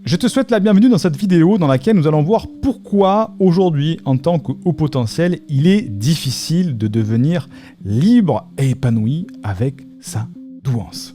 Je te souhaite la bienvenue dans cette vidéo dans laquelle nous allons voir pourquoi aujourd'hui, en tant que haut potentiel, il est difficile de devenir libre et épanoui avec sa douance.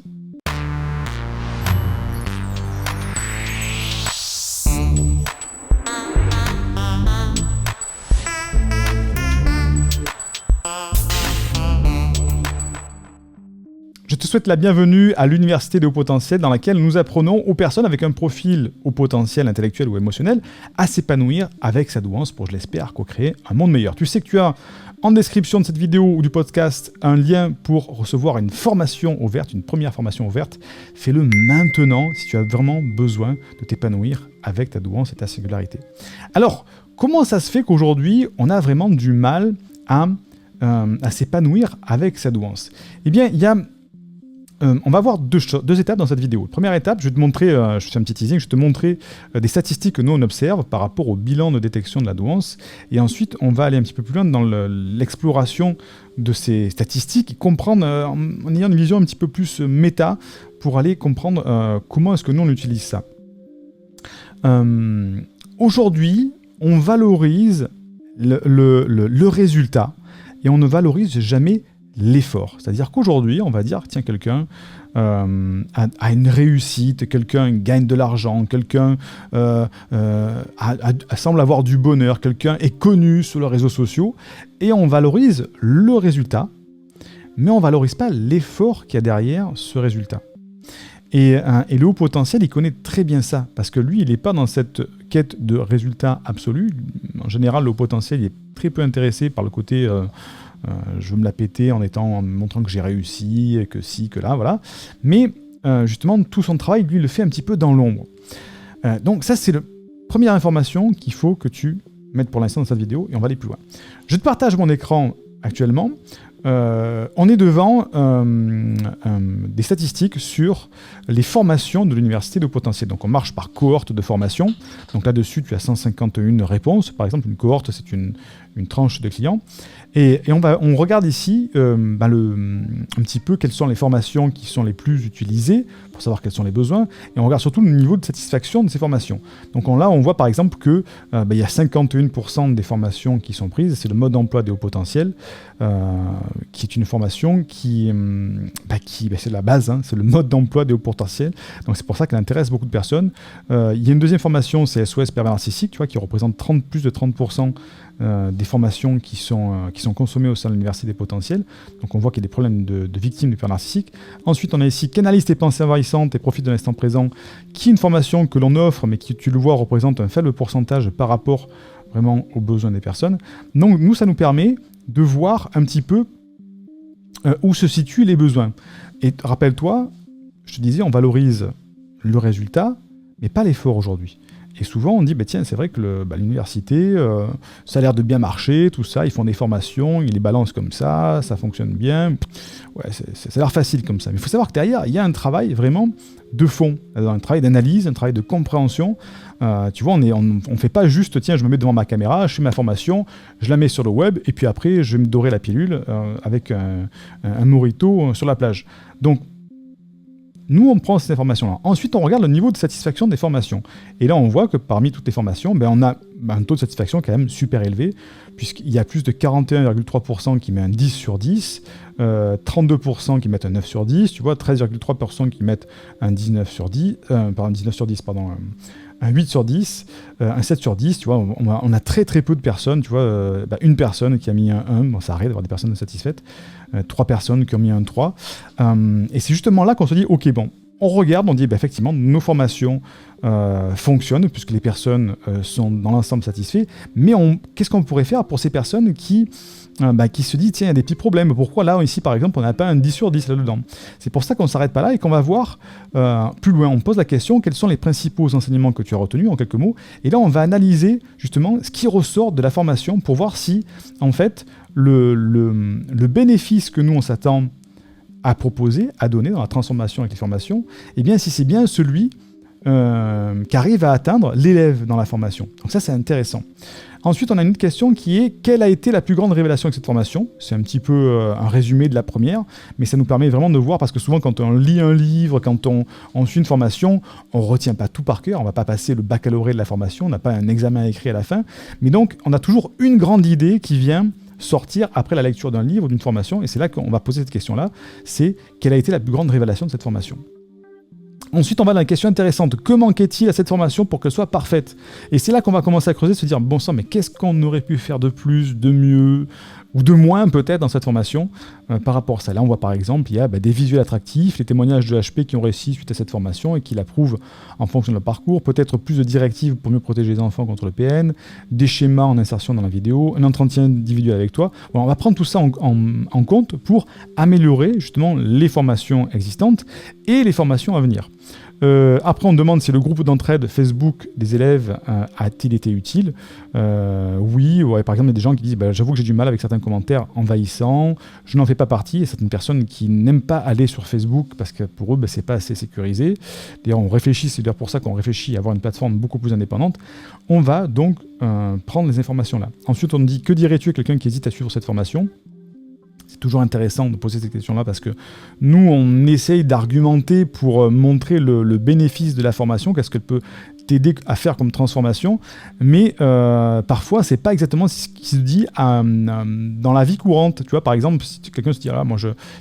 Je te souhaite la bienvenue à l'Université de haut potentiel dans laquelle nous apprenons aux personnes avec un profil haut potentiel intellectuel ou émotionnel à s'épanouir avec sa douance pour, je l'espère, co-créer un monde meilleur. Tu sais que tu as en description de cette vidéo ou du podcast un lien pour recevoir une formation ouverte, une première formation ouverte. Fais-le maintenant si tu as vraiment besoin de t'épanouir avec ta douance et ta singularité. Alors, comment ça se fait qu'aujourd'hui, on a vraiment du mal à s'épanouir avec sa douance ? Eh bien, il y a... on va voir deux étapes dans cette vidéo. Première étape, je vais te montrer, je fais un petit teasing, je vais te montrer des statistiques que nous on observe par rapport au bilan de détection de la douance. Et ensuite, on va aller un petit peu plus loin dans l'exploration de ces statistiques et comprendre, en ayant une vision un petit peu plus méta, pour aller comprendre comment est-ce que nous on utilise ça. Aujourd'hui, on valorise le résultat et on ne valorise jamais l'effort. C'est-à-dire qu'aujourd'hui, on va dire, tiens, quelqu'un a une réussite, quelqu'un gagne de l'argent, quelqu'un semble avoir du bonheur, quelqu'un est connu sur les réseaux sociaux, et on valorise le résultat, mais on ne valorise pas l'effort qu'il y a derrière ce résultat. Et le haut potentiel, il connaît très bien ça, parce que lui, il n'est pas dans cette quête de résultat absolu. En général, le haut potentiel, il est très peu intéressé par le côté... je veux me la péter en montrant que j'ai réussi, que si, que là, voilà. Mais justement, tout son travail, lui, il le fait un petit peu dans l'ombre. Donc ça, c'est la première information qu'il faut que tu mettes pour l'instant dans cette vidéo, et on va aller plus loin. Je te partage mon écran actuellement. On est devant des statistiques sur les formations de l'Université de haut potentiel. Donc on marche par cohorte de formation. Donc là-dessus, tu as 151 réponses. Par exemple, une cohorte, c'est une tranche de clients. Et on regarde ici un petit peu quelles sont les formations qui sont les plus utilisées pour savoir quels sont les besoins. Et on regarde surtout le niveau de satisfaction de ces formations. Donc là, on voit par exemple que il y a 51% des formations qui sont prises. C'est le mode d'emploi des hauts potentiels, qui est une formation qui c'est la base, hein, c'est le mode d'emploi des hauts potentiels. Donc c'est pour ça qu'elle intéresse beaucoup de personnes. Il y a une deuxième formation, c'est SOS pervers narcissique, tu vois, qui représente plus de 30% des formations qui sont consommées au sein de l'Université des potentiels. Donc on voit qu'il y a des problèmes de victimes du pervers narcissique. Ensuite, on a ici Canalise tes pensées envahissantes et profite de l'instant présent, qui est une formation que l'on offre, mais qui, tu le vois, représente un faible pourcentage par rapport vraiment aux besoins des personnes. Donc nous, ça nous permet de voir un petit peu où se situent les besoins. Et rappelle-toi, je te disais, on valorise le résultat, mais pas l'effort aujourd'hui. Et souvent, on dit, tiens, c'est vrai que l'université, ça a l'air de bien marcher, tout ça, ils font des formations, ils les balancent comme ça fonctionne bien. Ouais, ça a l'air facile comme ça. Mais il faut savoir que derrière, il y a un travail vraiment de fond, un travail d'analyse, un travail de compréhension. Tu vois, on ne fait pas juste, tiens, je me mets devant ma caméra, je fais ma formation, je la mets sur le web, et puis après, je vais me dorer la pilule avec un mojito sur la plage. Donc, nous, on prend ces informations-là. Ensuite, on regarde le niveau de satisfaction des formations. Et là, on voit que parmi toutes les formations, on a un taux de satisfaction quand même super élevé, puisqu'il y a plus de 41,3% qui met un 10 sur 10, 32% qui mettent un 9 sur 10, tu vois, 13,3% qui mettent un 19 sur 10, un 8 sur 10, un 7 sur 10, tu vois, on a très très peu de personnes, tu vois, une personne qui a mis un 1, bon, ça arrive d'avoir des personnes satisfaites, 3 personnes qui ont mis un 3, et c'est justement là qu'on se dit, ok, bon, on regarde, on dit, effectivement, nos formations fonctionnent, puisque les personnes sont dans l'ensemble satisfaites, mais qu'est-ce qu'on pourrait faire pour ces personnes qui se disent, tiens, il y a des petits problèmes, pourquoi là, ici, par exemple, on n'a pas un 10 sur 10 là-dedans. C'est pour ça qu'on ne s'arrête pas là et qu'on va voir plus loin. On pose la question, quels sont les principaux enseignements que tu as retenus, en quelques mots, et là, on va analyser, justement, ce qui ressort de la formation pour voir si, en fait, le bénéfice que nous, on s'attend à proposer, à donner dans la transformation avec les formations, eh bien, si c'est bien celui qu'arrive à atteindre l'élève dans la formation. Donc ça, c'est intéressant. Ensuite, on a une autre question qui est quelle a été la plus grande révélation avec cette formation? C'est un petit peu un résumé de la première, mais ça nous permet vraiment de voir, parce que souvent quand on lit un livre, quand on suit une formation, on ne retient pas tout par cœur, on ne va pas passer le baccalauréat de la formation, on n'a pas un examen écrit à la fin, mais donc on a toujours une grande idée qui vient sortir après la lecture d'un livre ou d'une formation, et c'est là qu'on va poser cette question-là, c'est quelle a été la plus grande révélation de cette formation? Ensuite, on va dans la question intéressante. Que manquait-il à cette formation pour qu'elle soit parfaite? Et c'est là qu'on va commencer à creuser, se dire, bon sang, mais qu'est-ce qu'on aurait pu faire de plus, de mieux, ou de moins peut-être dans cette formation par rapport à ça? Là, on voit par exemple, il y a des visuels attractifs, les témoignages de HP qui ont réussi suite à cette formation et qui l'approuvent en fonction de leur parcours, peut-être plus de directives pour mieux protéger les enfants contre le PN, des schémas en insertion dans la vidéo, un entretien individuel avec toi. Bon, on va prendre tout ça en compte pour améliorer justement les formations existantes et les formations à venir. Après, on demande si le groupe d'entraide Facebook des élèves a-t-il été utile. Oui, ouais, par exemple, il y a des gens qui disent j'avoue que j'ai du mal avec certains commentaires envahissants, je n'en fais pas partie, et certaines personnes qui n'aiment pas aller sur Facebook parce que pour eux, c'est pas assez sécurisé. D'ailleurs, on réfléchit, c'est d'ailleurs pour ça qu'on réfléchit à avoir une plateforme beaucoup plus indépendante. On va donc prendre les informations là. Ensuite, on dit que dirais-tu à quelqu'un qui hésite à suivre cette formation? C'est toujours intéressant de poser cette question-là parce que nous, on essaye d'argumenter pour montrer le bénéfice de la formation, qu'est-ce qu'elle peut t'aider à faire comme transformation, mais parfois, c'est pas exactement ce qui se dit dans la vie courante. Tu vois, par exemple, si quelqu'un se dit,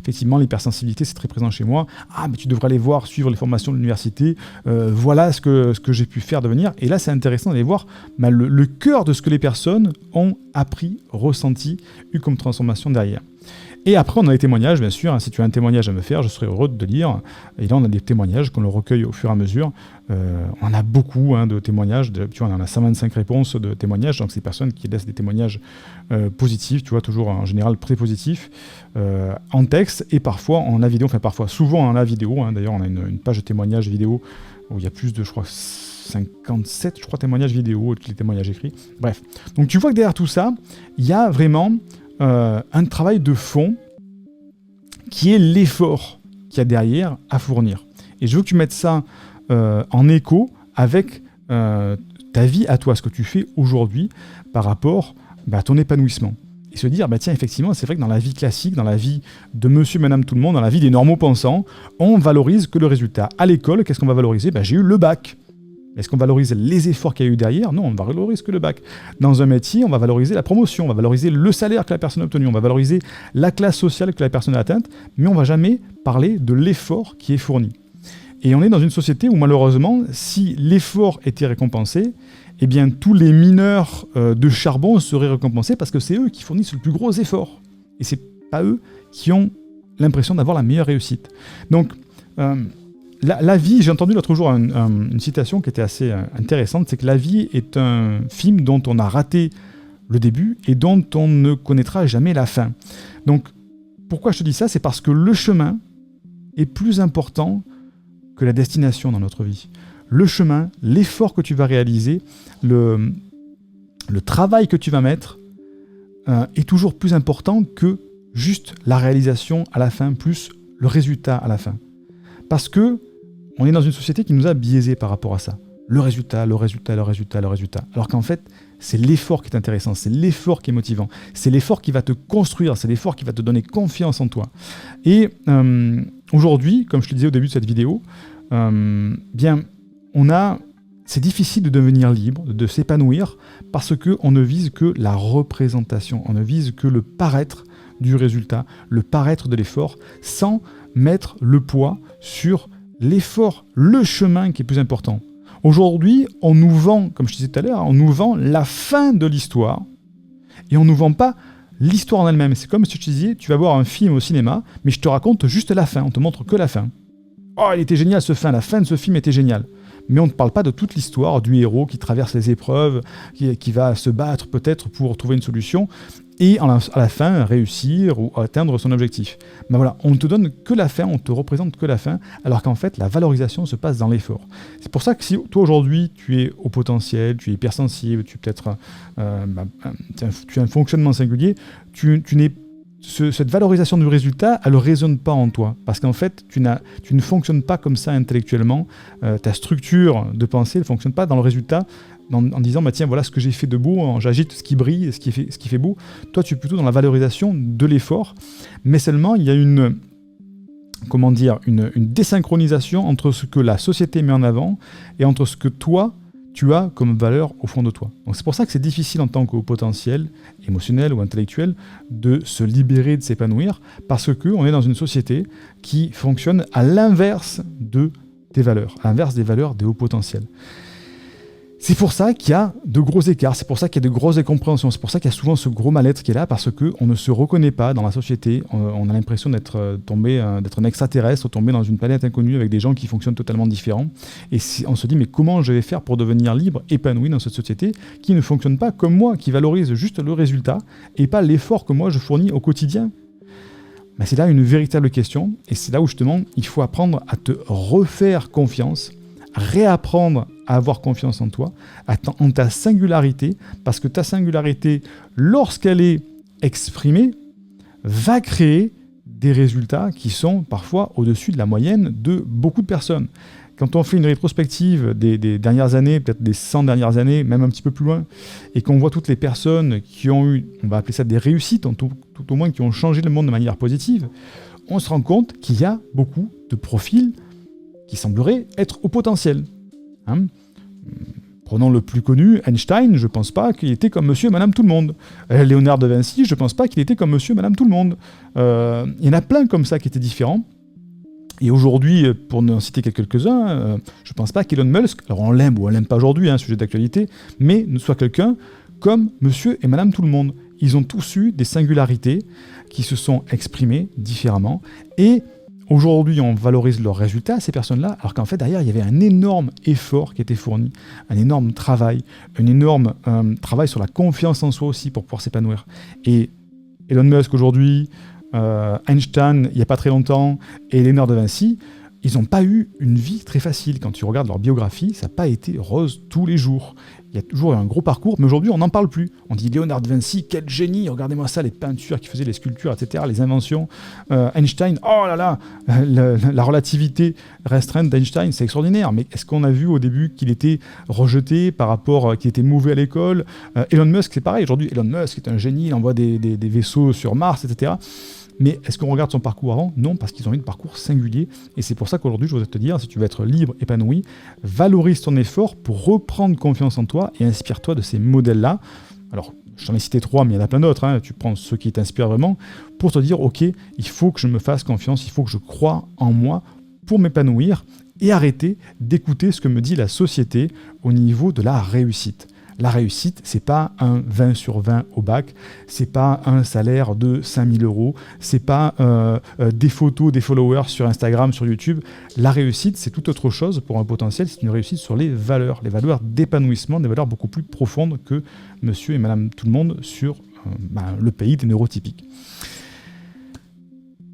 effectivement, l'hypersensibilité, c'est très présent chez moi, mais tu devrais aller voir, suivre les formations de l'université, voilà ce que j'ai pu faire devenir. Et là, c'est intéressant d'aller voir le cœur de ce que les personnes ont appris, ressenti, eu comme transformation derrière. Et après, on a les témoignages, bien sûr. Si tu as un témoignage à me faire, je serais heureux de te lire. Et là, on a des témoignages qu'on le recueille au fur et à mesure. On a beaucoup de témoignages. Tu vois, on en a 125 réponses de témoignages. Donc, c'est des personnes qui laissent des témoignages positifs, tu vois, toujours en général très positifs, en texte et parfois en la vidéo. Enfin, parfois, souvent en la vidéo. D'ailleurs, on a une page de témoignages vidéo où il y a plus de, 57, témoignages vidéo, les témoignages écrits. Bref. Donc, tu vois que derrière tout ça, il y a vraiment un travail de fond qui est l'effort qu'il y a derrière à fournir. Et je veux que tu mettes ça en écho avec ta vie à toi, ce que tu fais aujourd'hui par rapport à ton épanouissement. Et se dire, tiens, effectivement, c'est vrai que dans la vie classique, dans la vie de monsieur, madame, tout le monde, dans la vie des normaux pensants, on valorise que le résultat. À l'école, qu'est-ce qu'on va valoriser? J'ai eu le bac. Est-ce qu'on valorise les efforts qu'il y a eu derrière? Non, on ne valorise que le bac. Dans un métier, on va valoriser la promotion, on va valoriser le salaire que la personne a obtenu, on va valoriser la classe sociale que la personne a atteinte, mais on ne va jamais parler de l'effort qui est fourni. Et on est dans une société où malheureusement, si l'effort était récompensé, eh bien tous les mineurs de charbon seraient récompensés parce que c'est eux qui fournissent le plus gros effort. Et ce n'est pas eux qui ont l'impression d'avoir la meilleure réussite. Donc, la vie, j'ai entendu l'autre jour une citation qui était assez intéressante, c'est que la vie est un film dont on a raté le début et dont on ne connaîtra jamais la fin. Donc, pourquoi je te dis ça? C'est parce que le chemin est plus important que la destination dans notre vie. Le chemin, l'effort que tu vas réaliser, le travail que tu vas mettre est toujours plus important que juste la réalisation à la fin, plus le résultat à la fin. Parce que on est dans une société qui nous a biaisés par rapport à ça. Le résultat. Alors qu'en fait, c'est l'effort qui est intéressant, c'est l'effort qui est motivant, c'est l'effort qui va te construire, c'est l'effort qui va te donner confiance en toi. Et aujourd'hui, comme je te disais au début de cette vidéo, c'est difficile de devenir libre, de s'épanouir, parce qu'on ne vise que la représentation, on ne vise que le paraître du résultat, le paraître de l'effort, sans mettre le poids sur l'effort, le chemin qui est plus important. Aujourd'hui, on nous vend, comme je disais tout à l'heure, on nous vend la fin de l'histoire et on ne nous vend pas l'histoire en elle-même. C'est comme si je te disais, tu vas voir un film au cinéma, mais je te raconte juste la fin, on te montre que la fin. Oh, il était génial ce fin, la fin de ce film était géniale. Mais on ne parle pas de toute l'histoire du héros qui traverse les épreuves, qui va se battre peut-être pour trouver une solution, et à la fin réussir ou atteindre son objectif. Ben voilà, on ne te donne que la fin, on te représente que la fin, alors qu'en fait la valorisation se passe dans l'effort. C'est pour ça que si toi aujourd'hui tu es au potentiel, tu es hypersensible, tu as un fonctionnement singulier, cette valorisation du résultat, elle ne résonne pas en toi. Parce qu'en fait, tu ne fonctionnes pas comme ça intellectuellement. Ta structure de pensée ne fonctionne pas dans le résultat en disant bah, tiens, voilà ce que j'ai fait de beau, j'agite ce qui brille, ce qui fait beau. Toi, tu es plutôt dans la valorisation de l'effort. Mais seulement, il y a une désynchronisation entre ce que la société met en avant et entre ce que toi, tu as comme valeur au fond de toi. Donc c'est pour ça que c'est difficile en tant que haut potentiel, émotionnel ou intellectuel, de se libérer, de s'épanouir, parce qu'on est dans une société qui fonctionne à l'inverse de tes valeurs, à l'inverse des valeurs des hauts potentiels. C'est pour ça qu'il y a de gros écarts, c'est pour ça qu'il y a de grosses incompréhensions, c'est pour ça qu'il y a souvent ce gros mal-être qui est là, parce qu'on ne se reconnaît pas dans la société, on a l'impression d'être un extraterrestre, tombé dans une planète inconnue avec des gens qui fonctionnent totalement différents, et on se dit mais comment je vais faire pour devenir libre, épanoui dans cette société qui ne fonctionne pas comme moi, qui valorise juste le résultat et pas l'effort que moi je fournis au quotidien. Ben c'est là une véritable question, et c'est là où justement il faut apprendre à te refaire confiance, réapprendre à avoir confiance en toi, en ta singularité, parce que ta singularité, lorsqu'elle est exprimée, va créer des résultats qui sont parfois au-dessus de la moyenne de beaucoup de personnes. Quand on fait une rétrospective des dernières années, peut-être des 100 dernières années, même un petit peu plus loin, et qu'on voit toutes les personnes qui ont eu, on va appeler ça des réussites, tout au moins qui ont changé le monde de manière positive, on se rend compte qu'il y a beaucoup de profils qui sembleraient être au potentiel. Prenons le plus connu, Einstein, je ne pense pas qu'il était comme monsieur et madame tout le monde. Léonard de Vinci, je ne pense pas qu'il était comme monsieur et madame tout le monde. Il y en a plein comme ça qui étaient différents. Et aujourd'hui, pour ne citer que quelques-uns, je ne pense pas qu'Elon Musk, alors on l'aime ou on l'aime pas aujourd'hui, sujet d'actualité, mais ne soit quelqu'un comme monsieur et madame tout le monde. Ils ont tous eu des singularités qui se sont exprimées différemment, et aujourd'hui, on valorise leurs résultats, ces personnes-là, alors qu'en fait, derrière, il y avait un énorme effort qui était fourni, un énorme travail, un énorme travail sur la confiance en soi aussi pour pouvoir s'épanouir. Et Elon Musk aujourd'hui, Einstein, il n'y a pas très longtemps, et Léonard de Vinci, ils n'ont pas eu une vie très facile. Quand tu regardes leur biographie, ça n'a pas été rose tous les jours. Il y a toujours eu un gros parcours, mais aujourd'hui, on n'en parle plus. On dit Léonard de Vinci, quel génie, regardez-moi ça, les peintures qu'il faisait, les sculptures, etc., les inventions. Einstein, oh là là, la relativité restreinte d'Einstein, c'est extraordinaire. Mais est-ce qu'on a vu au début qu'il était rejeté par rapport, qu'il était mauvais à l'école? Elon Musk, c'est pareil. Aujourd'hui, Elon Musk est un génie, il envoie des vaisseaux sur Mars, etc. Mais est-ce qu'on regarde son parcours avant? Non, parce qu'ils ont eu un parcours singulier. Et c'est pour ça qu'aujourd'hui, je voudrais te dire, si tu veux être libre, épanoui, valorise ton effort pour reprendre confiance en toi et inspire-toi de ces modèles-là. Alors, je t'en ai cité 3, mais il y en a plein d'autres. Tu prends ceux qui t'inspirent vraiment pour te dire, ok, il faut que je me fasse confiance, il faut que je croie en moi pour m'épanouir et arrêter d'écouter ce que me dit la société au niveau de la réussite. La réussite, c'est pas un 20 sur 20 au bac, c'est pas un salaire de 5000 €, c'est pas des photos, des followers sur Instagram, sur YouTube. La réussite, c'est tout autre chose pour un potentiel, c'est une réussite sur les valeurs d'épanouissement, des valeurs beaucoup plus profondes que monsieur et madame tout le monde sur le pays des neurotypiques.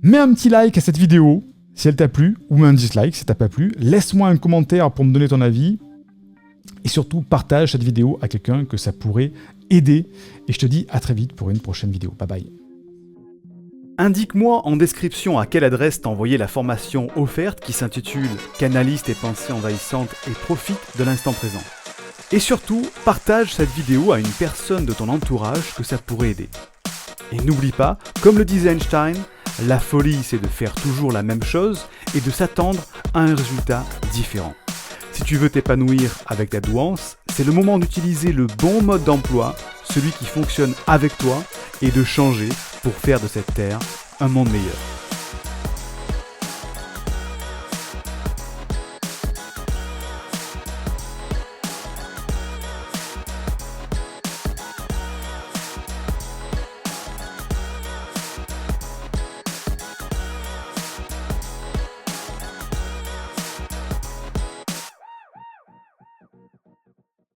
Mets un petit like à cette vidéo si elle t'a plu, ou un dislike si ça t'a pas plu. Laisse-moi un commentaire pour me donner ton avis. Et surtout, partage cette vidéo à quelqu'un que ça pourrait aider. Et je te dis à très vite pour une prochaine vidéo. Bye bye. Indique-moi en description à quelle adresse t'envoyer la formation offerte qui s'intitule « Canalise tes pensées envahissantes et profite de l'instant présent ». Et surtout, partage cette vidéo à une personne de ton entourage que ça pourrait aider. Et n'oublie pas, comme le disait Einstein, la folie c'est de faire toujours la même chose et de s'attendre à un résultat différent. Si tu veux t'épanouir avec ta douance, c'est le moment d'utiliser le bon mode d'emploi, celui qui fonctionne avec toi, et de changer pour faire de cette terre un monde meilleur.